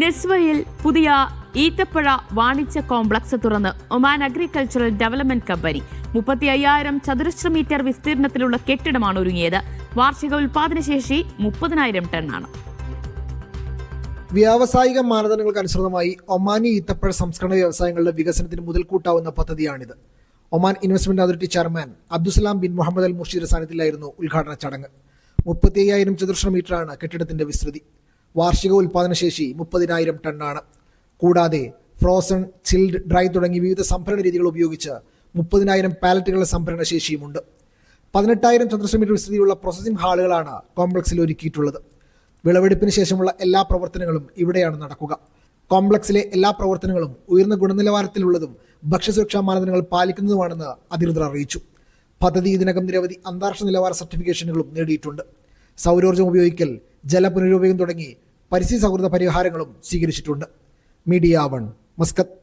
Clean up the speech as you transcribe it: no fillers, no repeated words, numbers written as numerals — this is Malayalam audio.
നെസ്വയിൽ പുതിയ ഈത്തപ്പഴ വാണിജ്യ കോംപ്ലക്സ് തുറന്ന് ഒമാൻ അഗ്രികൾച്ചറൽ ഡെവലപ്മെന്റ് കമ്പനി 35,000 ചതുരശ്ര മീറ്റർ വിസ്തീർണത്തിലുള്ള കെട്ടിടമാണ് ഒരുങ്ങിയത്. വാർഷിക ഉൽപാദനശേഷി 30,000 ടണ്ണാണ്. വ്യാവസായിക മാനദണ്ഡങ്ങൾക്ക് അനുസൃതമായി ഒമാനി ഈത്തപ്പഴ സംസ്കരണ വ്യവസായങ്ങളുടെ വികസനത്തിന് മുതൽക്കൂട്ടാവുന്ന പദ്ധതിയാണിത്. Oman investment authority chairman Abdussalam bin Mohammed Al മുർഷിദിന്റെ സാന്നിധ്യത്തിലായിരുന്നു ഉദ്ഘാടന ചടങ്ങ്. 35,000 ചതുരശ്ര മീറ്ററാണ് കെട്ടിടത്തിന്റെ വിസ്തൃതി. വാർഷിക ഉൽപാദനശേഷി 30,000 ടണ്ണാണ്. കൂടാതെ ഫ്രോസൺ, ചിൽഡ്, ഡ്രൈ തുടങ്ങി വിവിധ സംഭരണ രീതികൾ ഉപയോഗിച്ച് 30,000 പാലറ്റുകളുടെ സംഭരണ ശേഷിയുമുണ്ട്. 18,000 ചതുരശ്ര മീറ്റർ വിസ്തൃതിയുള്ള പ്രോസസിംഗ് ഹാളുകളാണ് കോംപ്ലക്സിൽ ഒരുക്കിയിട്ടുള്ളത്. വിളവെടുപ്പിന് ശേഷമുള്ള എല്ലാ പ്രവർത്തനങ്ങളും ഇവിടെയാണ് നടക്കുക. കോംപ്ലക്സിലെ എല്ലാ പ്രവർത്തനങ്ങളും ഉയർന്ന ഗുണനിലവാരത്തിലുള്ളതും ഭക്ഷ്യസുരക്ഷാ മാനദണ്ഡങ്ങൾ പാലിക്കുന്നതുമാണെന്ന് അധികൃതർ അറിയിച്ചു. പദ്ധതി ഇതിനകം നിരവധി അന്താരാഷ്ട്ര നിലവാര സർട്ടിഫിക്കേഷനുകളും നേടിയിട്ടുണ്ട്. സൗരോർജ്ജം ഉപയോഗിക്കൽ, ജല പുനരുപയോഗം തുടങ്ങി പരിസ്ഥിതി സൗഹൃദ പരിഹാരങ്ങളും സ്വീകരിച്ചിട്ടുണ്ട്. Media 1, Muscat.